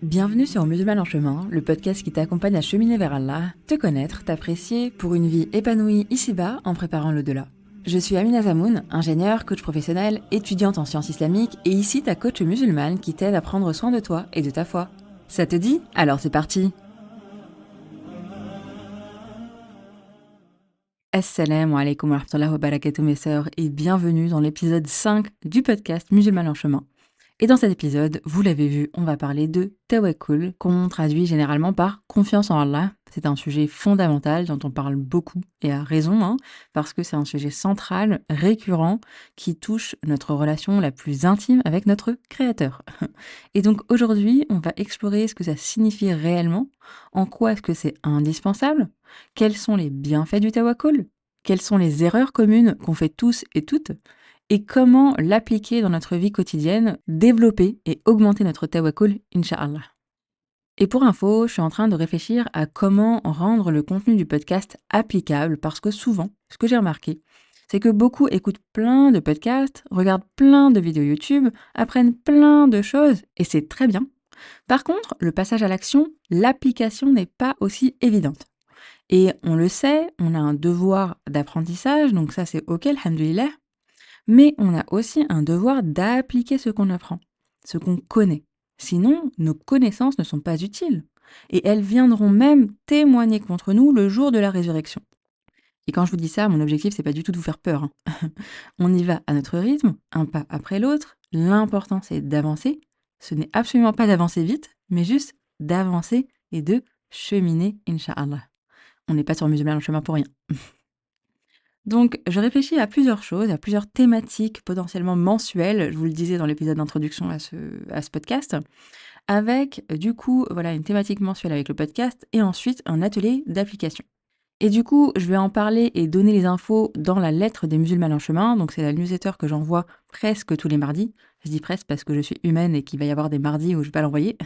Bienvenue sur Musulman en chemin, le podcast qui t'accompagne à cheminer vers Allah, te connaître, t'apprécier pour une vie épanouie ici-bas en préparant l'au-delà. Je suis Amina Zamoun, ingénieure, coach professionnelle, étudiante en sciences islamiques et ici ta coach musulmane qui t'aide à prendre soin de toi et de ta foi. Ça te dit? Alors c'est parti! Assalamu alaikum wa rahmatullahi wa barakatuh mes sœurs et bienvenue dans l'épisode 5 du podcast Musulman en chemin. Et dans cet épisode, vous l'avez vu, on va parler de tawakkul, qu'on traduit généralement par confiance en Allah. C'est un sujet fondamental dont on parle beaucoup et à raison, parce que c'est un sujet central, récurrent, qui touche notre relation la plus intime avec notre Créateur. Et donc aujourd'hui, on va explorer ce que ça signifie réellement, en quoi est-ce que c'est indispensable, quels sont les bienfaits du tawakkul, quelles sont les erreurs communes qu'on fait tous et toutes, et comment l'appliquer dans notre vie quotidienne, développer et augmenter notre tawakkul, Inch'Allah. Et pour info, je suis en train de réfléchir à comment rendre le contenu du podcast applicable parce que souvent, ce que j'ai remarqué, c'est que beaucoup écoutent plein de podcasts, regardent plein de vidéos YouTube, apprennent plein de choses et c'est très bien. Par contre, le passage à l'action, l'application n'est pas aussi évidente. Et on le sait, on a un devoir d'apprentissage, donc ça c'est ok, alhamdoulilah. Mais on a aussi un devoir d'appliquer ce qu'on apprend, ce qu'on connaît. Sinon, nos connaissances ne sont pas utiles. Et elles viendront même témoigner contre nous le jour de la résurrection. Et quand je vous dis ça, mon objectif, c'est pas du tout de vous faire peur. On y va à notre rythme, un pas après l'autre. L'important, c'est d'avancer. Ce n'est absolument pas d'avancer vite, mais juste d'avancer et de cheminer, Inch'Allah. On n'est pas sur Musulman en chemin pour rien. Donc, je réfléchis à plusieurs choses, à plusieurs thématiques potentiellement mensuelles, je vous le disais dans l'épisode d'introduction à ce podcast, avec du coup, voilà, une thématique mensuelle avec le podcast et ensuite un atelier d'application. Et du coup, je vais en parler et donner les infos dans la lettre des musulmans en chemin. Donc, c'est la newsletter que j'envoie presque tous les mardis. Je dis presque parce que je suis humaine et qu'il va y avoir des mardis où je vais pas l'envoyer.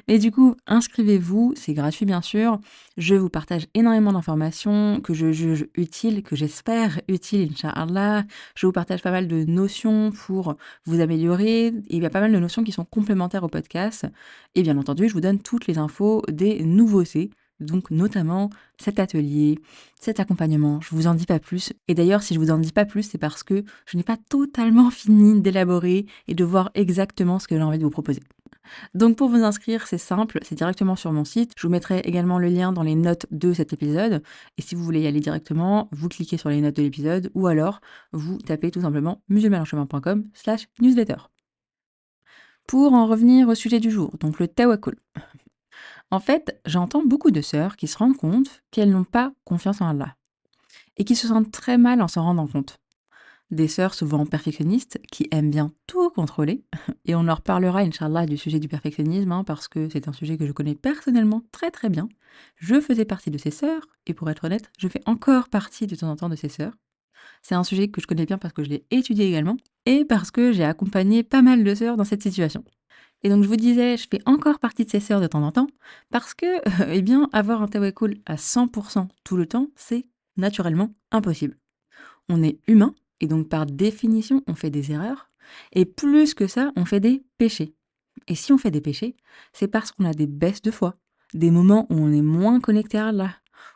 Et du coup, inscrivez-vous, c'est gratuit bien sûr. Je vous partage énormément d'informations que je juge utiles, que j'espère utiles, Inch'Allah. Je vous partage pas mal de notions pour vous améliorer. Et il y a pas mal de notions qui sont complémentaires au podcast. Et bien entendu, je vous donne toutes les infos des nouveautés. Donc notamment cet atelier, cet accompagnement, je vous en dis pas plus. Et d'ailleurs, si je vous en dis pas plus, c'est parce que je n'ai pas totalement fini d'élaborer et de voir exactement ce que j'ai envie de vous proposer. Donc pour vous inscrire, c'est simple, c'est directement sur mon site. Je vous mettrai également le lien dans les notes de cet épisode. Et si vous voulez y aller directement, vous cliquez sur les notes de l'épisode ou alors vous tapez tout simplement musulmanenchemin.com/newsletter. Pour en revenir au sujet du jour, donc le tawakkul. En fait, j'entends beaucoup de sœurs qui se rendent compte qu'elles n'ont pas confiance en Allah et qui se sentent très mal en s'en rendant compte. Des sœurs souvent perfectionnistes qui aiment bien tout contrôler. Et on en reparlera, Inch'Allah, du sujet du perfectionnisme, parce que c'est un sujet que je connais personnellement très très bien. Je faisais partie de ces sœurs, et pour être honnête, je fais encore partie de temps en temps de ces sœurs. C'est un sujet que je connais bien parce que je l'ai étudié également, et parce que j'ai accompagné pas mal de sœurs dans cette situation. Et donc je vous disais, je fais encore partie de ces sœurs de temps en temps, parce que, eh bien, avoir un tawakkul à 100% tout le temps, c'est naturellement impossible. On est humain, et donc par définition, on fait des erreurs. Et plus que ça, on fait des péchés. Et si on fait des péchés, c'est parce qu'on a des baisses de foi, des moments où on est moins connecté à Allah,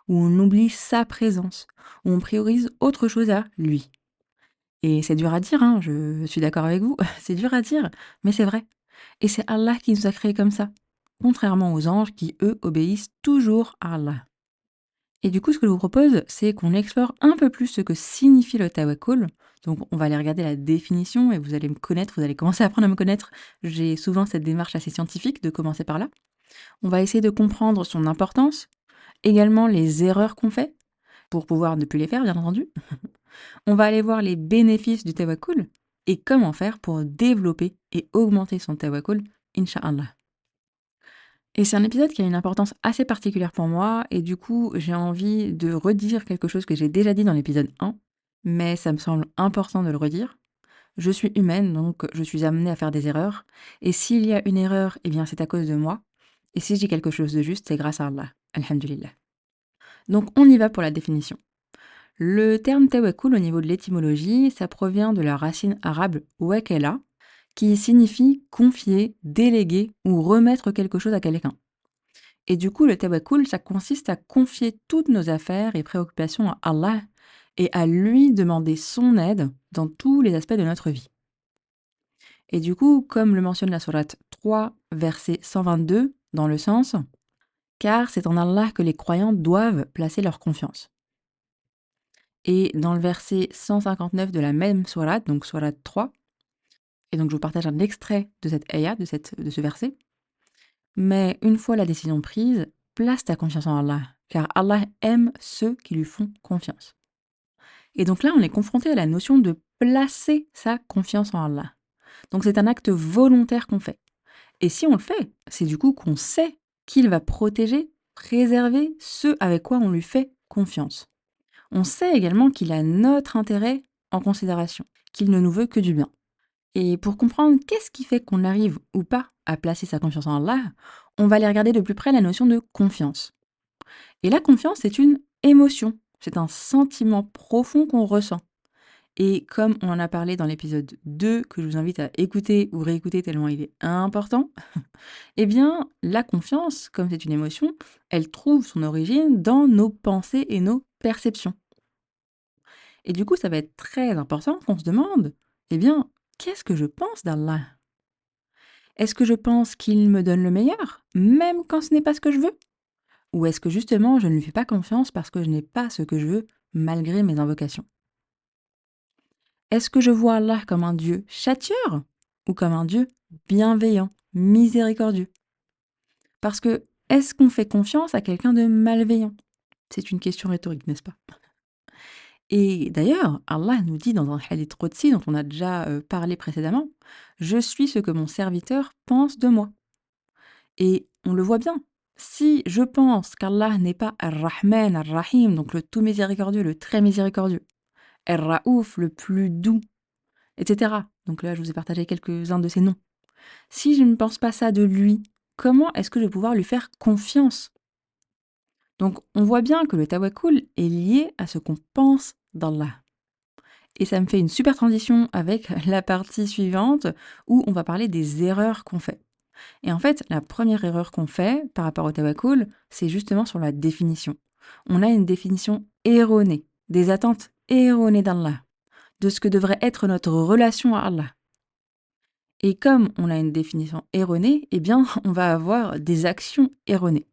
où on oublie sa présence, où on priorise autre chose à lui. Et c'est dur à dire, je suis d'accord avec vous, c'est dur à dire, mais c'est vrai. Et c'est Allah qui nous a créés comme ça, contrairement aux anges qui, eux, obéissent toujours à Allah. Et du coup, ce que je vous propose, c'est qu'on explore un peu plus ce que signifie le tawakkul. Donc, on va aller regarder la définition et vous allez me connaître, vous allez commencer à apprendre à me connaître. J'ai souvent cette démarche assez scientifique de commencer par là. On va essayer de comprendre son importance, également les erreurs qu'on fait, pour pouvoir ne plus les faire, bien entendu. On va aller voir les bénéfices du tawakkul et comment faire pour développer et augmenter son tawakkul, Inch'Allah. Et c'est un épisode qui a une importance assez particulière pour moi et du coup, j'ai envie de redire quelque chose que j'ai déjà dit dans l'épisode 1, mais ça me semble important de le redire. Je suis humaine, donc je suis amenée à faire des erreurs. Et s'il y a une erreur, eh bien c'est à cause de moi. Et si je dis quelque chose de juste, c'est grâce à Allah. Alhamdulillah. Donc on y va pour la définition. Le terme tawakkul au niveau de l'étymologie, ça provient de la racine arabe wakala, qui signifie confier, déléguer ou remettre quelque chose à quelqu'un. Et du coup, le tawakkul, ça consiste à confier toutes nos affaires et préoccupations à Allah et à lui demander son aide dans tous les aspects de notre vie. Et du coup, comme le mentionne la sourate 3, verset 122, dans le sens « Car c'est en Allah que les croyants doivent placer leur confiance ». Et dans le verset 159 de la même sourate, donc sourate 3, et donc je vous partage un extrait de cette ayah, de ce verset, « Mais une fois la décision prise, place ta confiance en Allah, car Allah aime ceux qui lui font confiance. » Et donc là, on est confronté à la notion de placer sa confiance en Allah. Donc c'est un acte volontaire qu'on fait. Et si on le fait, c'est du coup qu'on sait qu'il va protéger, préserver ceux avec quoi on lui fait confiance. On sait également qu'il a notre intérêt en considération, qu'il ne nous veut que du bien. Et pour comprendre qu'est-ce qui fait qu'on arrive ou pas à placer sa confiance en Allah, on va aller regarder de plus près la notion de confiance. Et la confiance, c'est une émotion, c'est un sentiment profond qu'on ressent. Et comme on en a parlé dans l'épisode 2, que je vous invite à écouter ou réécouter tellement il est important, eh bien, la confiance, comme c'est une émotion, elle trouve son origine dans nos pensées et nos perceptions. Et du coup, ça va être très important qu'on se demande, eh bien, qu'est-ce que je pense d'Allah? Est-ce que je pense qu'il me donne le meilleur, même quand ce n'est pas ce que je veux? Ou est-ce que justement, je ne lui fais pas confiance parce que je n'ai pas ce que je veux, malgré mes invocations? Est-ce que je vois Allah comme un Dieu châtieur ou comme un Dieu bienveillant, miséricordieux? Parce que est-ce qu'on fait confiance à quelqu'un de malveillant? C'est une question rhétorique, n'est-ce pas? Et d'ailleurs, Allah nous dit dans un hadith Qudsi dont on a déjà parlé précédemment, je suis ce que mon serviteur pense de moi. Et on le voit bien. Si je pense qu'Allah n'est pas Ar-Rahman, Ar-Rahim, donc le tout miséricordieux, le très miséricordieux, Ar-Raouf, le plus doux, etc. Donc là, je vous ai partagé quelques-uns de ces noms. Si je ne pense pas ça de lui, comment est-ce que je vais pouvoir lui faire confiance? Donc, on voit bien que le tawakkul est lié à ce qu'on pense d'Allah. Et ça me fait une super transition avec la partie suivante où on va parler des erreurs qu'on fait. Et en fait, la première erreur qu'on fait par rapport au tawakkul, c'est justement sur la définition. On a une définition erronée, des attentes erronées d'Allah, de ce que devrait être notre relation à Allah. Et comme on a une définition erronée, eh bien, on va avoir des actions erronées.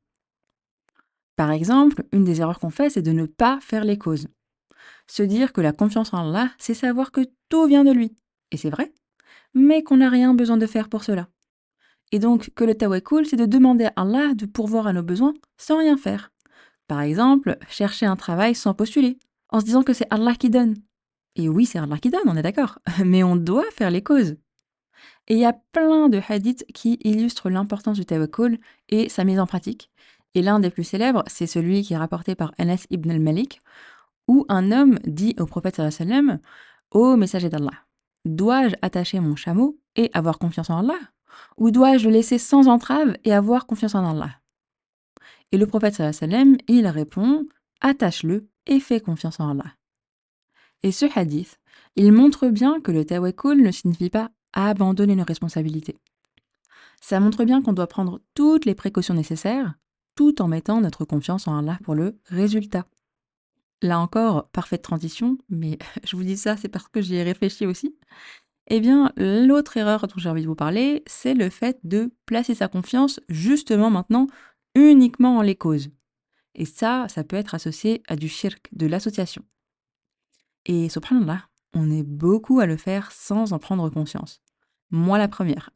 Par exemple, une des erreurs qu'on fait, c'est de ne pas faire les causes. Se dire que la confiance en Allah, c'est savoir que tout vient de lui. Et c'est vrai, mais qu'on n'a rien besoin de faire pour cela. Et donc que le tawakkul, c'est de demander à Allah de pourvoir à nos besoins sans rien faire. Par exemple, chercher un travail sans postuler, en se disant que c'est Allah qui donne. Et oui, c'est Allah qui donne, on est d'accord, mais on doit faire les causes. Et il y a plein de hadiths qui illustrent l'importance du tawakkul et sa mise en pratique. Et l'un des plus célèbres, c'est celui qui est rapporté par Anas ibn al-Malik, où un homme dit au prophète sallallahu alayhi wa sallam, ô messager d'Allah, dois-je attacher mon chameau et avoir confiance en Allah? Ou dois-je le laisser sans entrave et avoir confiance en Allah? Et le prophète sallallahu alayhi wa sallam, il répond, attache-le et fais confiance en Allah. Et ce hadith, il montre bien que le tawakkul ne signifie pas abandonner nos responsabilités. Ça montre bien qu'on doit prendre toutes les précautions nécessaires, tout en mettant notre confiance en Allah pour le résultat. Là encore, parfaite transition, mais je vous dis ça, c'est parce que j'y ai réfléchi aussi. Eh bien, l'autre erreur dont j'ai envie de vous parler, c'est le fait de placer sa confiance justement maintenant uniquement en les causes. Et ça peut être associé à du shirk, de l'association. Et subhanallah, on est beaucoup à le faire sans en prendre conscience. Moi la première.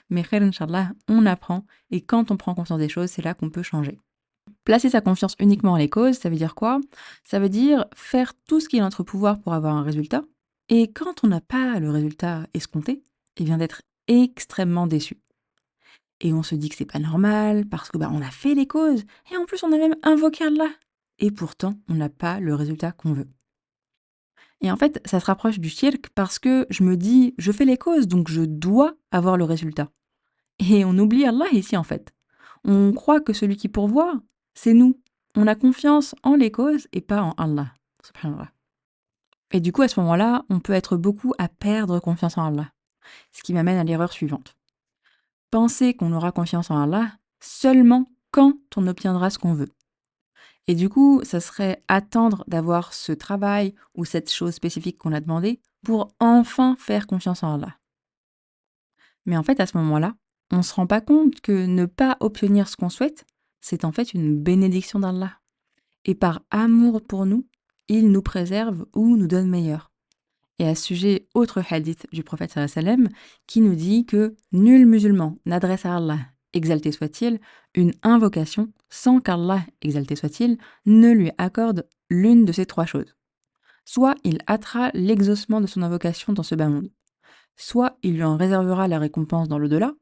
Mais khair, Inch'Allah, on apprend, et quand on prend conscience des choses, c'est là qu'on peut changer. Placer sa confiance uniquement en les causes, ça veut dire quoi? Ça veut dire faire tout ce qui est en notre pouvoir pour avoir un résultat, et quand on n'a pas le résultat escompté, il vient d'être extrêmement déçu. Et on se dit que c'est pas normal, parce que on a fait les causes, et en plus on a même invoqué Allah. Et pourtant, on n'a pas le résultat qu'on veut. Et en fait, ça se rapproche du shirk parce que je me dis, je fais les causes, donc je dois avoir le résultat. Et on oublie Allah ici en fait. On croit que celui qui pourvoit, c'est nous. On a confiance en les causes et pas en Allah. Subhanallah. Et du coup, à ce moment-là, on peut être beaucoup à perdre confiance en Allah. Ce qui m'amène à l'erreur suivante. Penser qu'on aura confiance en Allah seulement quand on obtiendra ce qu'on veut. Et du coup, ça serait attendre d'avoir ce travail ou cette chose spécifique qu'on a demandé pour enfin faire confiance en Allah. Mais en fait, à ce moment-là, on ne se rend pas compte que ne pas obtenir ce qu'on souhaite, c'est en fait une bénédiction d'Allah. Et par amour pour nous, il nous préserve ou nous donne meilleur. Et à ce sujet, autre hadith du prophète sallallahu alayhi wa sallam qui nous dit que nul musulman n'adresse à Allah, exalté soit-il, une invocation sans qu'Allah, exalté soit-il, ne lui accorde l'une de ces trois choses. Soit il hâtera l'exaucement de son invocation dans ce bas monde, soit il lui en réservera la récompense dans l'au-delà,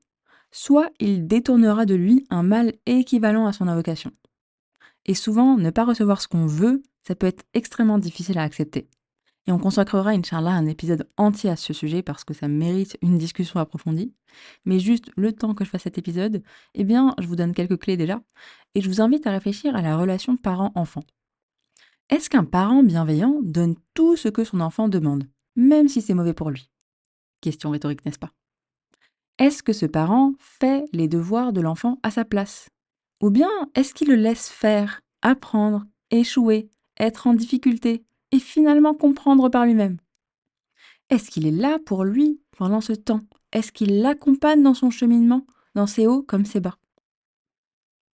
soit il détournera de lui un mal équivalent à son invocation. Et souvent, ne pas recevoir ce qu'on veut, ça peut être extrêmement difficile à accepter. Et on consacrera, Inch'Allah, un épisode entier à ce sujet parce que ça mérite une discussion approfondie. Mais juste le temps que je fasse cet épisode, eh bien, je vous donne quelques clés déjà. Et je vous invite à réfléchir à la relation parent-enfant. Est-ce qu'un parent bienveillant donne tout ce que son enfant demande, même si c'est mauvais pour lui? Question rhétorique, n'est-ce pas? Est-ce que ce parent fait les devoirs de l'enfant à sa place? Ou bien est-ce qu'il le laisse faire, apprendre, échouer, être en difficulté et finalement comprendre par lui-même? Est-ce qu'il est là pour lui pendant ce temps? Est-ce qu'il l'accompagne dans son cheminement, dans ses hauts comme ses bas?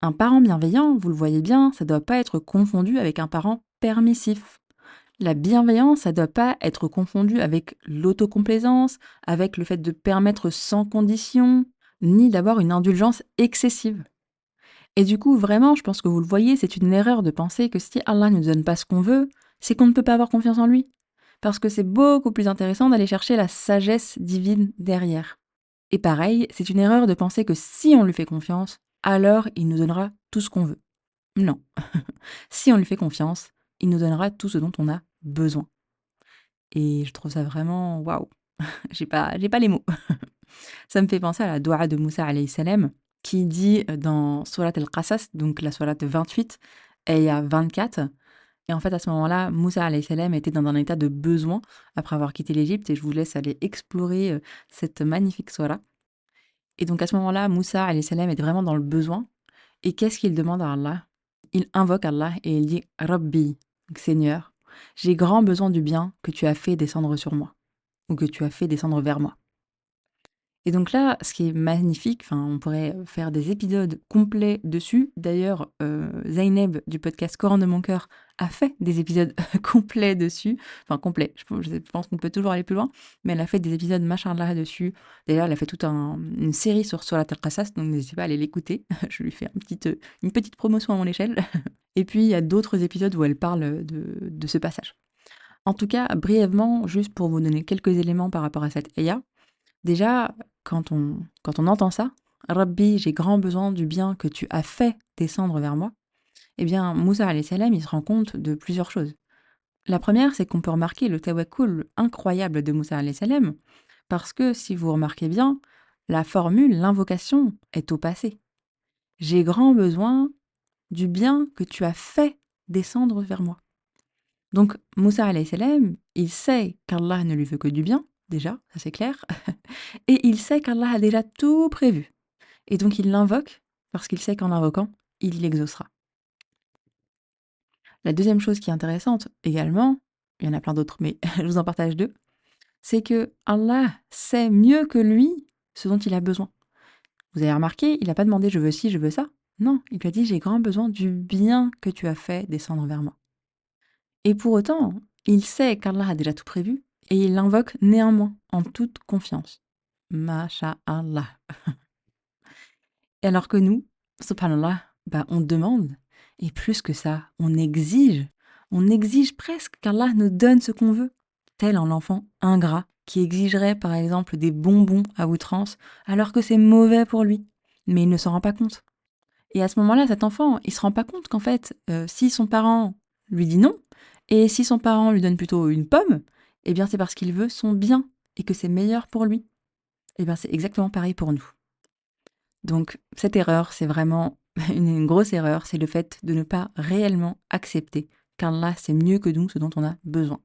Un parent bienveillant, vous le voyez bien, ça ne doit pas être confondu avec un parent permissif. La bienveillance, ça ne doit pas être confondu avec l'autocomplaisance, avec le fait de permettre sans condition, ni d'avoir une indulgence excessive. Et du coup, vraiment, je pense que vous le voyez, c'est une erreur de penser que si Allah ne nous donne pas ce qu'on veut, c'est qu'on ne peut pas avoir confiance en lui. Parce que c'est beaucoup plus intéressant d'aller chercher la sagesse divine derrière. Et pareil, c'est une erreur de penser que si on lui fait confiance, alors il nous donnera tout ce qu'on veut. Non. Si on lui fait confiance, il nous donnera tout ce dont on a besoin. Et je trouve ça vraiment waouh. J'ai pas les mots. Ça me fait penser à la doua de Moussa alayhi salam qui dit dans Surat al-Qasas, donc la Surat 28, et il y a 24. Et en fait, à ce moment-là, Moussa alayhi salam était dans un état de besoin après avoir quitté l'Égypte. Et je vous laisse aller explorer cette magnifique Surah. Et donc à ce moment-là, Moussa alayhi salam est vraiment dans le besoin. Et qu'est-ce qu'il demande à Allah? Il invoque Allah et il dit Rabbi, donc Seigneur, j'ai grand besoin du bien que tu as fait descendre sur moi, ou que tu as fait descendre vers moi. Et donc là, ce qui est magnifique, enfin, on pourrait faire des épisodes complets dessus. D'ailleurs, Zaineb du podcast Coran de mon cœur a fait des épisodes complets dessus. Enfin, complets, je pense qu'on peut toujours aller plus loin. Mais elle a fait des épisodes machallah dessus. D'ailleurs, elle a fait toute une série sur Surat al-Qasas, donc n'hésitez pas à aller l'écouter. Je lui fais une petite promotion à mon échelle. Et puis, il y a d'autres épisodes où elle parle de ce passage. En tout cas, brièvement, juste pour vous donner quelques éléments par rapport à cette ayah. Déjà, quand on entend ça, Rabbi, j'ai grand besoin du bien que tu as fait descendre vers moi, eh bien, Moussa alayhi salam, il se rend compte de plusieurs choses. La première, c'est qu'on peut remarquer le tawakkul incroyable de Moussa alayhi salam, parce que si vous remarquez bien, la formule, l'invocation est au passé. J'ai grand besoin du bien que tu as fait descendre vers moi. Donc, Moussa alayhi salam, il sait qu'Allah ne lui veut que du bien, déjà, ça c'est clair, et il sait qu'Allah a déjà tout prévu. Et donc il l'invoque, parce qu'il sait qu'en l'invoquant, il l'exaucera. La deuxième chose qui est intéressante également, il y en a plein d'autres, mais je vous en partage deux, c'est que Allah sait mieux que lui ce dont il a besoin. Vous avez remarqué, il n'a pas demandé je veux ci, je veux ça. Non, il lui a dit j'ai grand besoin du bien que tu as fait descendre vers moi. Et pour autant, il sait qu'Allah a déjà tout prévu et il l'invoque néanmoins, en toute confiance. Masha'Allah. Et alors que nous, subhanallah, bah, on demande, et plus que ça, on exige presque qu'Allah nous donne ce qu'on veut, tel un enfant ingrat qui exigerait par exemple des bonbons à outrance alors que c'est mauvais pour lui, mais il ne s'en rend pas compte. Et à ce moment-là, cet enfant, il se rend pas compte qu'en fait, si son parent lui dit non, et si son parent lui donne plutôt une pomme, eh bien c'est parce qu'il veut son bien et que c'est meilleur pour lui. Eh bien c'est exactement pareil pour nous. Donc cette erreur, c'est vraiment une grosse erreur, c'est le fait de ne pas réellement accepter qu'Allah sait mieux que nous ce dont on a besoin.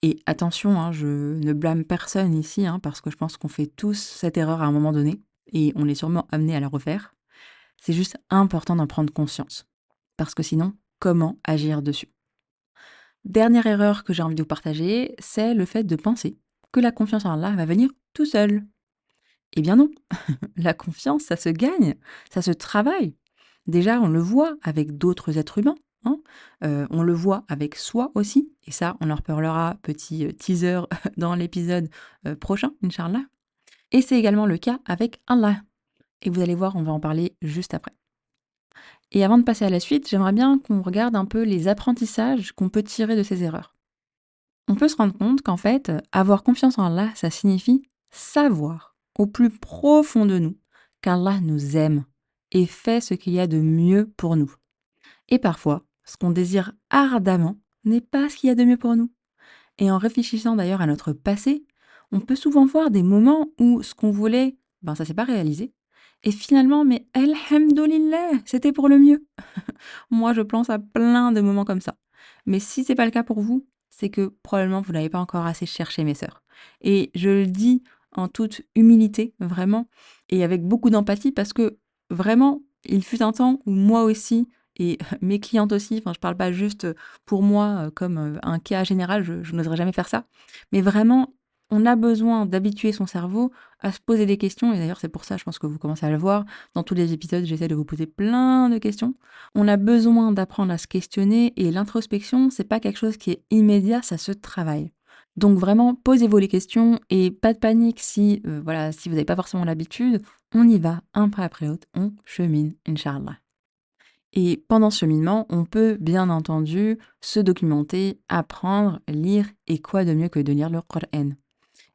Et attention, hein, je ne blâme personne ici, hein, parce que je pense qu'on fait tous cette erreur à un moment donné et on est sûrement amené à la refaire. C'est juste important d'en prendre conscience. Parce que sinon, comment agir dessus? Dernière erreur que j'ai envie de vous partager, c'est le fait de penser que la confiance en Allah va venir tout seul. Eh bien non, la confiance, ça se gagne, ça se travaille. Déjà, on le voit avec d'autres êtres humains, hein. On le voit avec soi aussi, et ça, on en reparlera, petit teaser, dans l'épisode prochain, Inch'Allah. Et c'est également le cas avec Allah. Et vous allez voir, on va en parler juste après. Et avant de passer à la suite, j'aimerais bien qu'on regarde un peu les apprentissages qu'on peut tirer de ces erreurs. On peut se rendre compte qu'en fait, avoir confiance en Allah, ça signifie savoir au plus profond de nous qu'Allah nous aime et fait ce qu'il y a de mieux pour nous. Et parfois, ce qu'on désire ardemment n'est pas ce qu'il y a de mieux pour nous. Et en réfléchissant d'ailleurs à notre passé, on peut souvent voir des moments où ce qu'on voulait, ben ça s'est pas réalisé. Et finalement, mais alhamdoulilah, c'était pour le mieux. Moi, je pense à plein de moments comme ça. Mais si c'est pas le cas pour vous, c'est que probablement vous n'avez pas encore assez cherché, mes sœurs. Et je le dis en toute humilité, vraiment, et avec beaucoup d'empathie, parce que vraiment, il fut un temps où moi aussi, et mes clientes aussi, enfin, je parle pas juste pour moi comme un cas général, je n'oserais jamais faire ça, mais vraiment, on a besoin d'habituer son cerveau à se poser des questions, et d'ailleurs c'est pour ça, je pense que vous commencez à le voir, dans tous les épisodes, j'essaie de vous poser plein de questions. On a besoin d'apprendre à se questionner et l'introspection, c'est pas quelque chose qui est immédiat, ça se travaille. Donc vraiment, posez-vous les questions et pas de panique si, voilà, si vous n'avez pas forcément l'habitude, on y va un pas après l'autre, on chemine, Inch'Allah. Et pendant ce cheminement, on peut bien entendu se documenter, apprendre, lire, et quoi de mieux que de lire le Coran.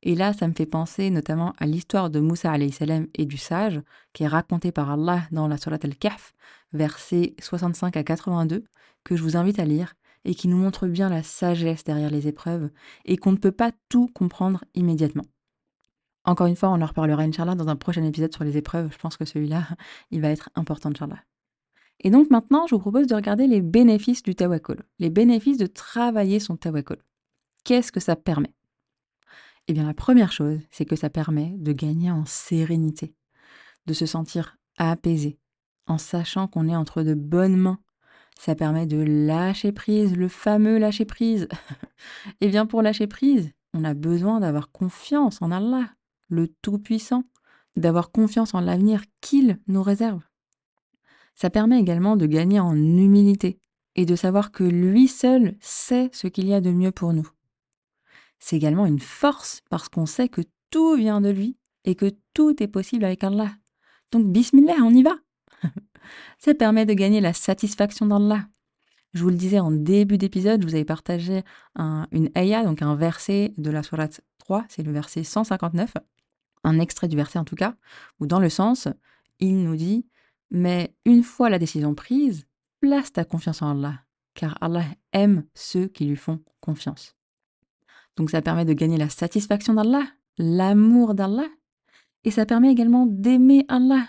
Et là, ça me fait penser notamment à l'histoire de Moussa alayhi salam et du sage, qui est racontée par Allah dans la Surat al-Kahf, versets 65 à 82, que je vous invite à lire, et qui nous montre bien la sagesse derrière les épreuves, et qu'on ne peut pas tout comprendre immédiatement. Encore une fois, on en reparlera, Inch'Allah, dans un prochain épisode sur les épreuves. Je pense que celui-là, il va être important, Inch'Allah. Et donc maintenant, je vous propose de regarder les bénéfices du tawakkul, les bénéfices de travailler son tawakkul. Qu'est-ce que ça permet? Eh bien, la première chose, c'est que ça permet de gagner en sérénité, de se sentir apaisé, en sachant qu'on est entre de bonnes mains. Ça permet de lâcher prise, le fameux lâcher prise. Eh bien, pour lâcher prise, on a besoin d'avoir confiance en Allah, le Tout-Puissant, d'avoir confiance en l'avenir qu'il nous réserve. Ça permet également de gagner en humilité et de savoir que lui seul sait ce qu'il y a de mieux pour nous. C'est également une force parce qu'on sait que tout vient de lui et que tout est possible avec Allah. Donc, bismillah, on y va. Ça permet de gagner la satisfaction d'Allah. Je vous le disais en début d'épisode, je vous avais partagé une ayah, donc un verset de la sourate 3, c'est le verset 159, un extrait du verset en tout cas, où dans le sens, il nous dit « Mais une fois la décision prise, place ta confiance en Allah, car Allah aime ceux qui lui font confiance. » Donc ça permet de gagner la satisfaction d'Allah, l'amour d'Allah, et ça permet également d'aimer Allah.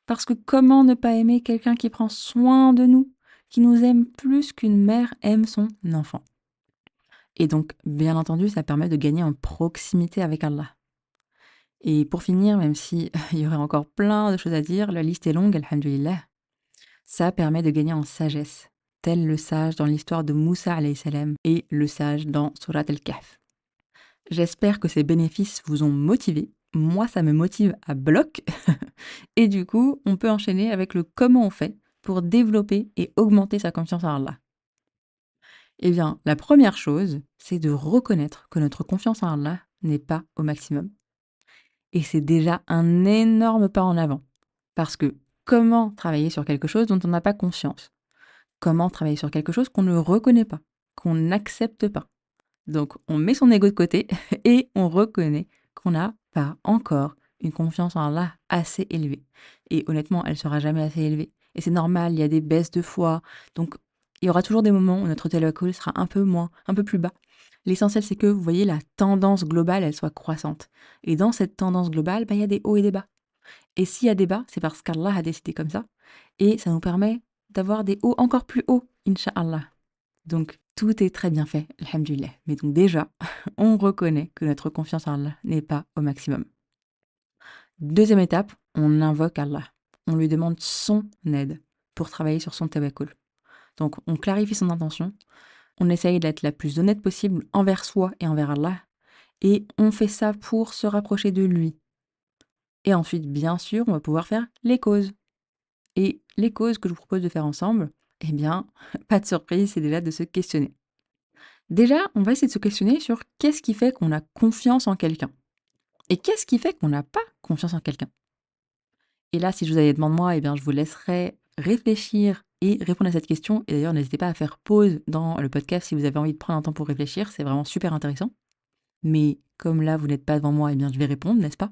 Parce que comment ne pas aimer quelqu'un qui prend soin de nous, qui nous aime plus qu'une mère aime son enfant. Et donc, bien entendu, ça permet de gagner en proximité avec Allah. Et pour finir, même si il y aurait encore plein de choses à dire, la liste est longue, alhamdoulilah, ça permet de gagner en sagesse, tel le sage dans l'histoire de Moussa alayhi salam et le sage dans Surat al-Kahf. J'espère que ces bénéfices vous ont motivé. Moi, ça me motive à bloc. Et du coup, on peut enchaîner avec le comment on fait pour développer et augmenter sa confiance en Allah. Eh bien, la première chose, c'est de reconnaître que notre confiance en Allah n'est pas au maximum. Et c'est déjà un énorme pas en avant. Parce que comment travailler sur quelque chose dont on n'a pas conscience? Comment travailler sur quelque chose qu'on ne reconnaît pas, qu'on n'accepte pas? Donc, on met son ego de côté et on reconnaît qu'on n'a pas encore une confiance en Allah assez élevée. Et honnêtement, elle sera jamais assez élevée. Et c'est normal, il y a des baisses de foi. Donc, il y aura toujours des moments où notre tawakkul sera un peu moins, un peu plus bas. L'essentiel, c'est que, vous voyez, la tendance globale, elle soit croissante. Et dans cette tendance globale, il y a des hauts et des bas. Et s'il y a des bas, c'est parce qu'Allah a décidé comme ça. Et ça nous permet d'avoir des hauts encore plus hauts, Inch'Allah. Donc, Tout est très bien fait, alhamdoulilah. Mais donc déjà, on reconnaît que notre confiance en Allah n'est pas au maximum. Deuxième étape, on invoque Allah. On lui demande son aide pour travailler sur son tawakkul. Donc on clarifie son intention, on essaye d'être la plus honnête possible envers soi et envers Allah, et on fait ça pour se rapprocher de lui. Et ensuite, bien sûr, on va pouvoir faire les causes. Et les causes que je vous propose de faire ensemble, eh bien, pas de surprise, c'est déjà de se questionner. Déjà, on va essayer de se questionner sur qu'est-ce qui fait qu'on a confiance en quelqu'un et qu'est-ce qui fait qu'on n'a pas confiance en quelqu'un. Et là, si je vous avais demandé moi, eh bien, je vous laisserai réfléchir et répondre à cette question. Et d'ailleurs, n'hésitez pas à faire pause dans le podcast si vous avez envie de prendre un temps pour réfléchir. C'est vraiment super intéressant. Mais comme là, vous n'êtes pas devant moi, eh bien, je vais répondre, n'est-ce pas?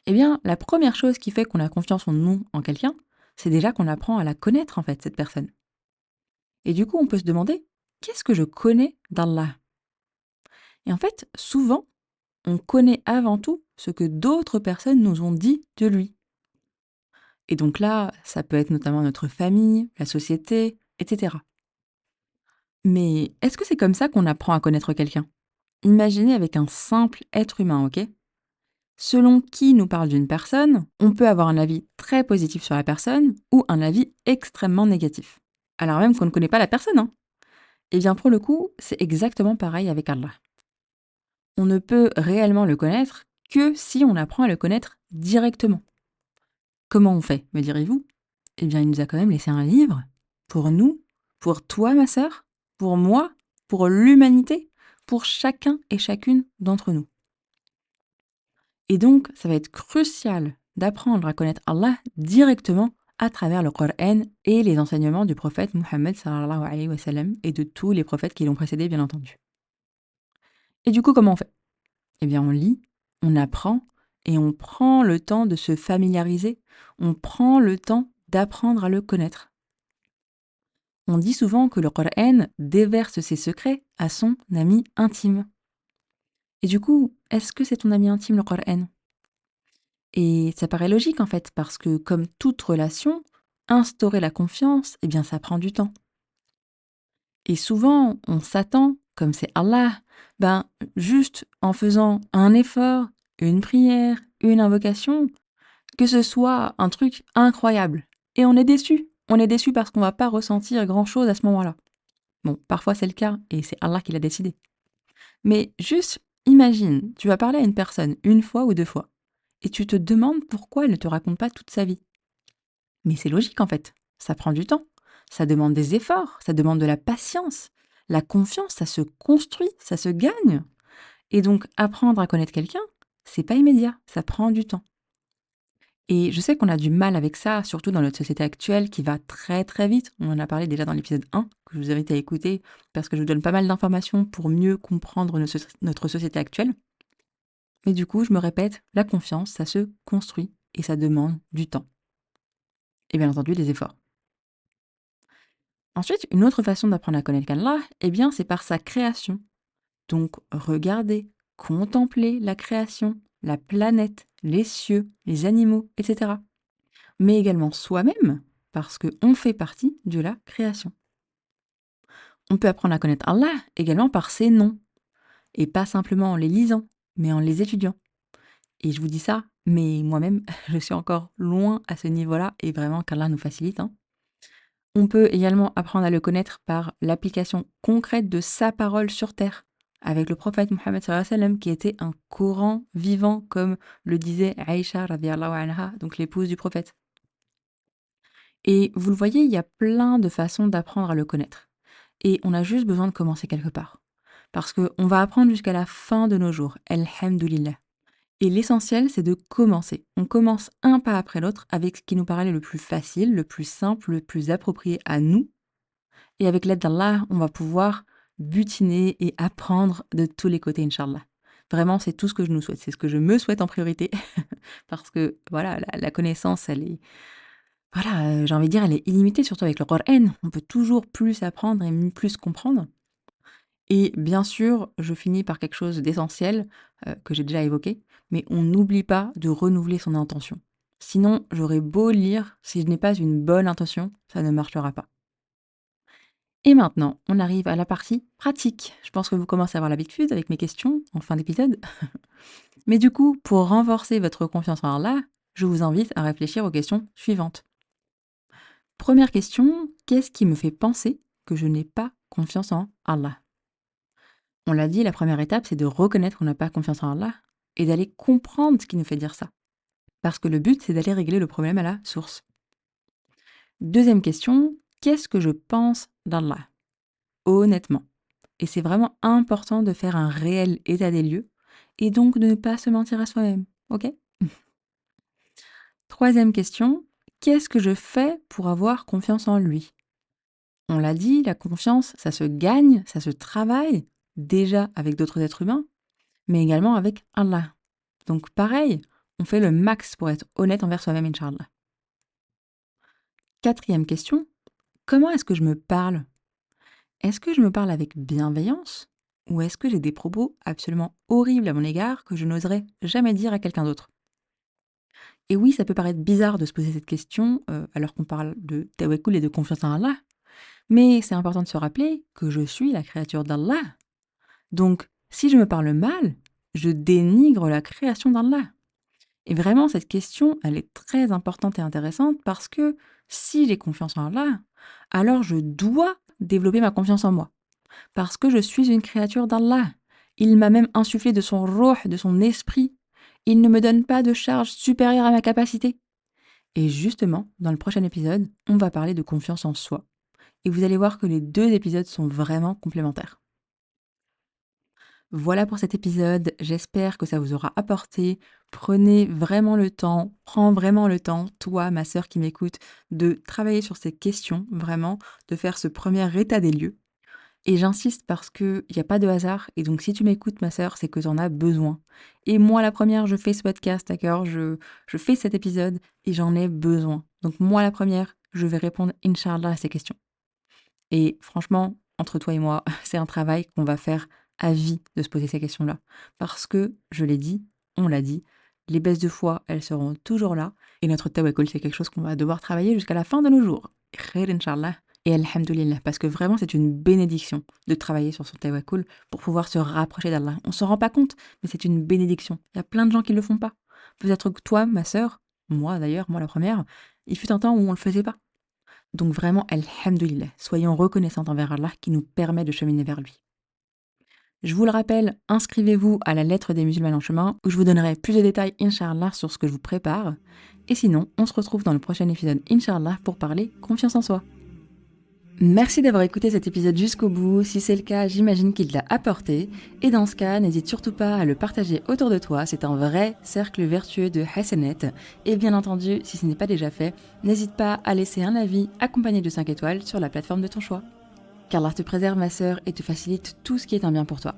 Eh bien, la première chose qui fait qu'on a confiance en nous, en quelqu'un, c'est déjà qu'on apprend à la connaître, en fait, cette personne. Et du coup, on peut se demander, qu'est-ce que je connais d'Allah? Et en fait, souvent, on connaît avant tout ce que d'autres personnes nous ont dit de lui. Et donc là, ça peut être notamment notre famille, la société, etc. Mais est-ce que c'est comme ça qu'on apprend à connaître quelqu'un? Imaginez avec un simple être humain, ok? Selon qui nous parle d'une personne, on peut avoir un avis très positif sur la personne ou un avis extrêmement négatif. Alors même qu'on ne connaît pas la personne, hein. Eh bien pour le coup, c'est exactement pareil avec Allah. On ne peut réellement le connaître que si on apprend à le connaître directement. Comment on fait, me direz-vous? Eh bien, il nous a quand même laissé un livre pour nous, pour toi, ma sœur, pour moi, pour l'humanité, pour chacun et chacune d'entre nous. Et donc, ça va être crucial d'apprendre à connaître Allah directement à travers le Coran et les enseignements du prophète Mohammed sallallahu alayhi wa sallam et de tous les prophètes qui l'ont précédé, bien entendu. Et du coup, comment on fait? Eh bien, on lit, on apprend et on prend le temps de se familiariser, on prend le temps d'apprendre à le connaître. On dit souvent que le Coran déverse ses secrets à son ami intime. Et du coup, est-ce que c'est ton ami intime le Coran? Et ça paraît logique en fait, parce que comme toute relation, instaurer la confiance, eh bien ça prend du temps. Et souvent, on s'attend, comme c'est Allah, ben juste en faisant un effort, une prière, une invocation, que ce soit un truc incroyable. Et on est déçu. On est déçu parce qu'on va pas ressentir grand-chose à ce moment-là. Bon, parfois c'est le cas et c'est Allah qui l'a décidé. Mais juste imagine, tu vas parler à une personne une fois ou deux fois et tu te demandes pourquoi elle ne te raconte pas toute sa vie. Mais c'est logique en fait, ça prend du temps, ça demande des efforts, ça demande de la patience. La confiance, ça se construit, ça se gagne. Et donc apprendre à connaître quelqu'un, c'est pas immédiat, ça prend du temps. Et je sais qu'on a du mal avec ça, surtout dans notre société actuelle qui va très très vite. On en a parlé déjà dans l'épisode 1, que je vous invite à écouter, parce que je vous donne pas mal d'informations pour mieux comprendre notre société actuelle. Mais du coup, je me répète, la confiance, ça se construit et ça demande du temps. Et bien entendu, des efforts. Ensuite, une autre façon d'apprendre à connaître Allah, eh bien, c'est par sa création. Donc, regarder, contempler la création, la planète, les cieux, les animaux, etc. Mais également soi-même, parce qu'on fait partie de la création. On peut apprendre à connaître Allah également par ses noms, et pas simplement en les lisant, mais en les étudiant. Et je vous dis ça, mais moi-même, je suis encore loin à ce niveau-là, et vraiment qu'Allah nous facilite, hein. On peut également apprendre à le connaître par l'application concrète de sa parole sur terre, avec le prophète Mohammed sallallahu alayhi wa sallam, qui était un Coran vivant, comme le disait Aïcha radhiyallahu anha, donc l'épouse du prophète. Et vous le voyez, il y a plein de façons d'apprendre à le connaître. Et on a juste besoin de commencer quelque part. Parce qu'on va apprendre jusqu'à la fin de nos jours. Alhamdulillah. Et l'essentiel, c'est de commencer. On commence un pas après l'autre avec ce qui nous paraît le plus facile, le plus simple, le plus approprié à nous. Et avec l'aide d'Allah, on va pouvoir butiner et apprendre de tous les côtés, Inch'Allah. Vraiment, c'est tout ce que je nous souhaite. C'est ce que je me souhaite en priorité. Parce que, voilà, la connaissance, elle est, voilà, j'ai envie de dire, elle est illimitée, surtout avec le Coran. On peut toujours plus apprendre et plus comprendre. Et bien sûr, je finis par quelque chose d'essentiel, que j'ai déjà évoqué, mais on n'oublie pas de renouveler son intention. Sinon, j'aurais beau lire, si je n'ai pas une bonne intention, ça ne marchera pas. Et maintenant, on arrive à la partie pratique. Je pense que vous commencez à avoir l'habitude avec mes questions en fin d'épisode. Mais du coup, pour renforcer votre confiance en Allah, je vous invite à réfléchir aux questions suivantes. Première question, qu'est-ce qui me fait penser que je n'ai pas confiance en Allah? On l'a dit, la première étape, c'est de reconnaître qu'on n'a pas confiance en Allah et d'aller comprendre ce qui nous fait dire ça. Parce que le but, c'est d'aller régler le problème à la source. Deuxième question, qu'est-ce que je pense d'Allah? Honnêtement. Et c'est vraiment important de faire un réel état des lieux et donc de ne pas se mentir à soi-même, ok? Troisième question, qu'est-ce que je fais pour avoir confiance en lui? On l'a dit, la confiance, ça se gagne, ça se travaille, déjà avec d'autres êtres humains, mais également avec Allah. Donc pareil, on fait le max pour être honnête envers soi-même, Inch'Allah. Quatrième question, comment est-ce que je me parle? Est-ce que je me parle avec bienveillance ou est-ce que j'ai des propos absolument horribles à mon égard que je n'oserais jamais dire à quelqu'un d'autre? Et oui, ça peut paraître bizarre de se poser cette question alors qu'on parle de tawakkul et de confiance en Allah, mais c'est important de se rappeler que je suis la créature d'Allah. Donc, si je me parle mal, je dénigre la création d'Allah. Et vraiment, cette question, elle est très importante et intéressante parce que si j'ai confiance en Allah, alors je dois développer ma confiance en moi. Parce que je suis une créature d'Allah. Il m'a même insufflé de son ruh, de son esprit. Il ne me donne pas de charge supérieure à ma capacité. Et justement, dans le prochain épisode, on va parler de confiance en soi. Et vous allez voir que les deux épisodes sont vraiment complémentaires. Voilà pour cet épisode, j'espère que ça vous aura apporté. Prenez vraiment le temps, prends vraiment le temps, toi, ma sœur qui m'écoute, de travailler sur ces questions, vraiment, de faire ce premier état des lieux. Et j'insiste parce qu'il n'y a pas de hasard, et donc si tu m'écoutes, ma sœur, c'est que tu en as besoin. Et moi, la première, je fais ce podcast, d'accord, je fais cet épisode, et j'en ai besoin. Donc moi, la première, je vais répondre, Inch'Allah, à ces questions. Et franchement, entre toi et moi, c'est un travail qu'on va faire à vie de se poser ces questions-là. Parce que, je l'ai dit, on l'a dit, les baisses de foi, elles seront toujours là. Et notre tawakkul, c'est quelque chose qu'on va devoir travailler jusqu'à la fin de nos jours. Khair, Inch'Allah. Et alhamdoulilah, parce que vraiment, c'est une bénédiction de travailler sur son tawakkul pour pouvoir se rapprocher d'Allah. On s'en rend pas compte, mais c'est une bénédiction. Il y a plein de gens qui ne le font pas. Peut-être que toi, ma sœur, moi d'ailleurs, moi la première, il fut un temps où on ne le faisait pas. Donc vraiment, alhamdoulilah, soyons reconnaissantes envers Allah qui nous permet de cheminer vers lui. Je vous le rappelle, inscrivez-vous à la lettre des musulmans en chemin où je vous donnerai plus de détails, Inch'Allah, sur ce que je vous prépare. Et sinon, on se retrouve dans le prochain épisode, Inch'Allah, pour parler confiance en soi. Merci d'avoir écouté cet épisode jusqu'au bout. Si c'est le cas, j'imagine qu'il t'a apporté. Et dans ce cas, n'hésite surtout pas à le partager autour de toi. C'est un vrai cercle vertueux de Hassanet. Et bien entendu, si ce n'est pas déjà fait, n'hésite pas à laisser un avis accompagné de 5 étoiles sur la plateforme de ton choix. Qu'Allah te préserve, ma sœur, et te facilite tout ce qui est un bien pour toi.